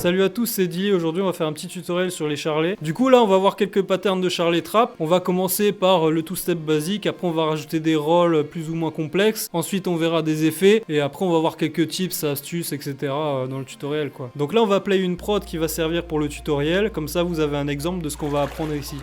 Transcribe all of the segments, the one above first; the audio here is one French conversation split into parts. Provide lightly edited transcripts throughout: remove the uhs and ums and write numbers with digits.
Salut à tous, c'est Dilly. Aujourd'hui on va faire un petit tutoriel sur les charlets. Du coup là on va voir quelques patterns de charlet trap. On va commencer par le two-step basique, après on va rajouter des rolls plus ou moins complexes. Ensuite on verra des effets et après on va voir quelques tips, astuces, etc. dans le tutoriel quoi. Donc là on va play une prod qui va servir pour le tutoriel, comme ça vous avez un exemple de ce qu'on va apprendre ici.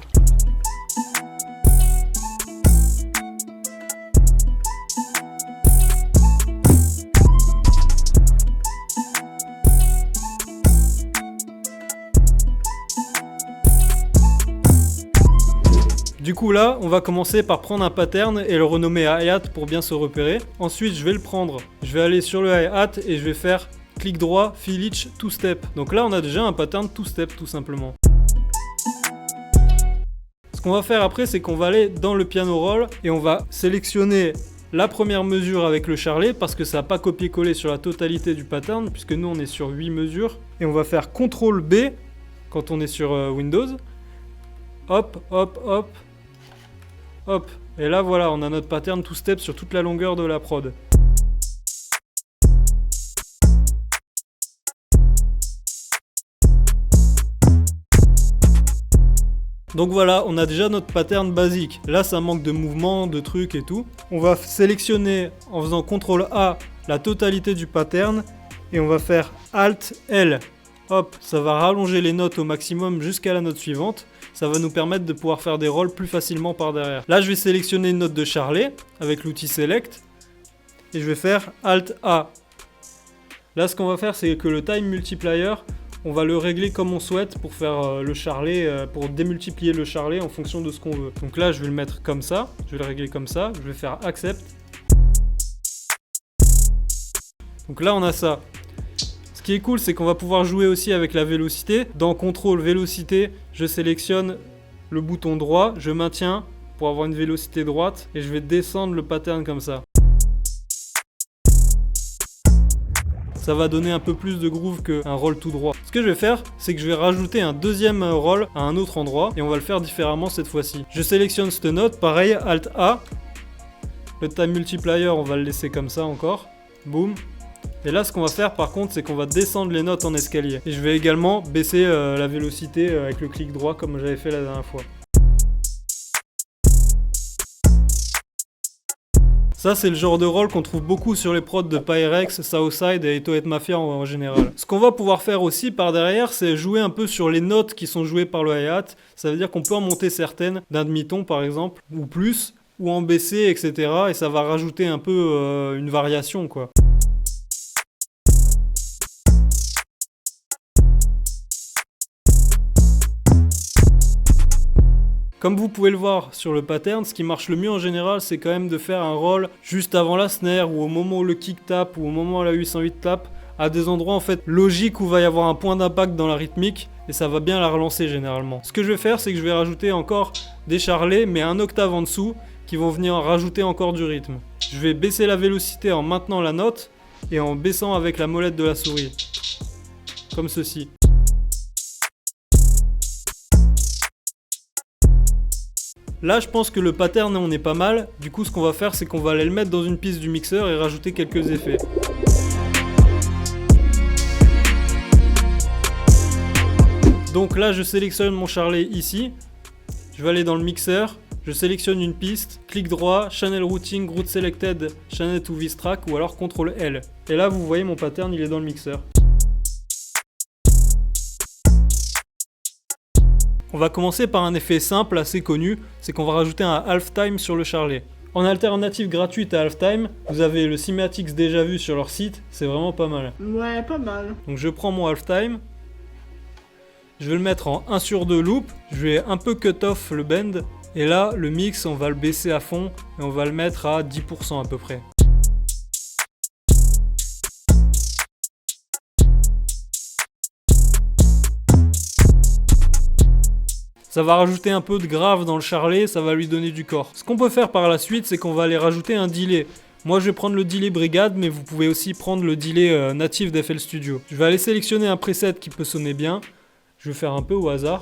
Du coup là, on va commencer par prendre un pattern et le renommer hi-hat pour bien se repérer. Ensuite, je vais le prendre, je vais aller sur le hi-hat et je vais faire clic droit, fill each, two step. Donc là, on a déjà un pattern two step tout simplement. Ce qu'on va faire après, c'est qu'on va aller dans le piano roll et on va sélectionner la première mesure avec le charlet parce que ça n'a pas copié-collé sur la totalité du pattern puisque nous on est sur 8 mesures. Et on va faire CTRL B quand on est sur Windows. Hop, hop, hop. Hop, et là voilà, on a notre pattern two step sur toute la longueur de la prod. Donc voilà, on a déjà notre pattern basique. Là, ça manque de mouvement, de trucs et tout. On va sélectionner en faisant CTRL A la totalité du pattern et on va faire ALT L. Hop, ça va rallonger les notes au maximum jusqu'à la note suivante. Ça va nous permettre de pouvoir faire des rolls plus facilement par derrière. Là, je vais sélectionner une note de charlet avec l'outil Select. Et je vais faire Alt A. Là, ce qu'on va faire, c'est que le time multiplier, on va le régler comme on souhaite pour faire le charlet, pour démultiplier le charlet en fonction de ce qu'on veut. Donc là, je vais le mettre comme ça. Je vais le régler comme ça. Je vais faire Accept. Donc là, on a ça. Ce qui est cool, c'est qu'on va pouvoir jouer aussi avec la vélocité. Dans CTRL Vélocité, je sélectionne le bouton droit, je maintiens pour avoir une vélocité droite et je vais descendre le pattern comme ça. Ça va donner un peu plus de groove qu'un roll tout droit. Ce que je vais faire, c'est que je vais rajouter un deuxième roll à un autre endroit et on va le faire différemment cette fois-ci. Je sélectionne cette note, pareil, Alt A. Le time multiplier, on va le laisser comme ça encore. Boum. Et là, ce qu'on va faire par contre, c'est qu'on va descendre les notes en escalier. Et je vais également baisser la vélocité avec le clic droit comme j'avais fait la dernière fois. Ça, c'est le genre de roll qu'on trouve beaucoup sur les prods de Pyrex, Southside et 808 Mafia en général. Ce qu'on va pouvoir faire aussi par derrière, c'est jouer un peu sur les notes qui sont jouées par le hi-hat. Ça veut dire qu'on peut en monter certaines d'un demi-ton par exemple, ou plus, ou en baisser, etc. Et ça va rajouter un peu une variation quoi. Comme vous pouvez le voir sur le pattern, ce qui marche le mieux en général, c'est quand même de faire un roll juste avant la snare ou au moment où le kick tape ou au moment où la 808 tape, à des endroits en fait logiques où va y avoir un point d'impact dans la rythmique et ça va bien la relancer généralement. Ce que je vais faire, c'est que je vais rajouter encore des charlets mais un octave en dessous qui vont venir rajouter encore du rythme. Je vais baisser la vélocité en maintenant la note et en baissant avec la molette de la souris. Comme ceci. Là, je pense que le pattern, on est pas mal. Du coup, ce qu'on va faire, c'est qu'on va aller le mettre dans une piste du mixeur et rajouter quelques effets. Donc là, je sélectionne mon charlet ici. Je vais aller dans le mixeur. Je sélectionne une piste. Clic droit, Channel Routing, Route Selected, Channel to this track ou alors CTRL L. Et là, vous voyez mon pattern, il est dans le mixeur. On va commencer par un effet simple, assez connu, c'est qu'on va rajouter un halftime sur le charlet. En alternative gratuite à halftime, vous avez le Cymatics déjà vu sur leur site, c'est vraiment pas mal. Ouais, pas mal. Donc je prends mon halftime, je vais le mettre en 1 sur 2 loop, je vais un peu cut off le bend, et là le mix on va le baisser à fond et on va le mettre à 10% à peu près. Ça va rajouter un peu de grave dans le charlet, ça va lui donner du corps. Ce qu'on peut faire par la suite, c'est qu'on va aller rajouter un delay. Moi je vais prendre le delay Brigade, mais vous pouvez aussi prendre le delay natif d'FL Studio. Je vais aller sélectionner un preset qui peut sonner bien. Je vais faire un peu au hasard.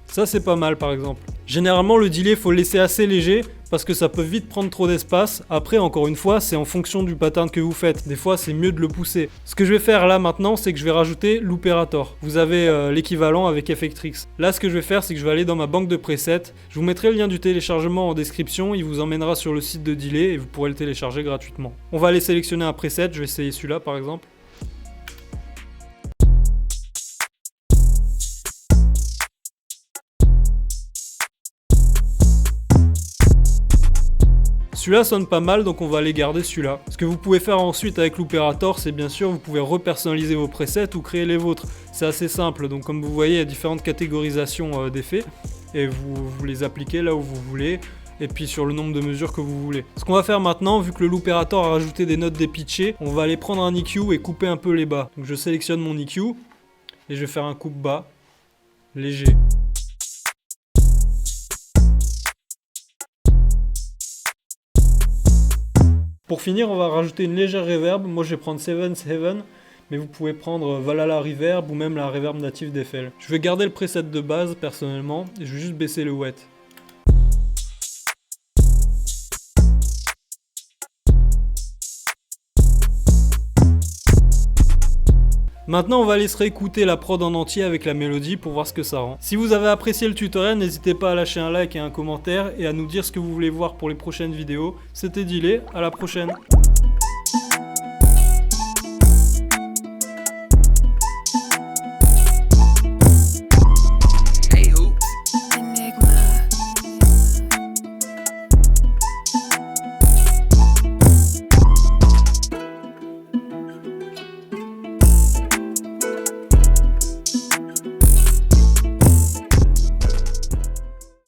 Ça c'est pas mal par exemple. Généralement le delay faut le laisser assez léger parce que ça peut vite prendre trop d'espace. Après encore une fois c'est en fonction du pattern que vous faites. Des fois c'est mieux de le pousser. Ce que je vais faire là maintenant c'est que je vais rajouter l'opérator. Vous avez l'équivalent avec Effectrix. Là ce que je vais faire c'est que je vais aller dans ma banque de presets. Je vous mettrai le lien du téléchargement en description. Il vous emmènera sur le site de delay et vous pourrez le télécharger gratuitement. On va aller sélectionner un preset. Je vais essayer celui-là par exemple. Celui-là sonne pas mal, donc on va aller garder celui-là. Ce que vous pouvez faire ensuite avec l'opérator, c'est bien sûr, vous pouvez repersonnaliser vos presets ou créer les vôtres. C'est assez simple, donc comme vous voyez, il y a différentes catégorisations d'effets, et vous les appliquez là où vous voulez, et puis sur le nombre de mesures que vous voulez. Ce qu'on va faire maintenant, vu que le looperator a rajouté des notes dépitchées, on va aller prendre un EQ et couper un peu les bas. Donc je sélectionne mon EQ, et je vais faire un coupe bas, léger. Pour finir, on va rajouter une légère reverb. Moi, je vais prendre Seven's Heaven, mais vous pouvez prendre Valhalla Reverb ou même la reverb native d'Eiffel. Je vais garder le preset de base personnellement et je vais juste baisser le wet. Maintenant on va aller se réécouter la prod en entier avec la mélodie pour voir ce que ça rend. Si vous avez apprécié le tutoriel, n'hésitez pas à lâcher un like et un commentaire et à nous dire ce que vous voulez voir pour les prochaines vidéos. C'était Delay, à la prochaine.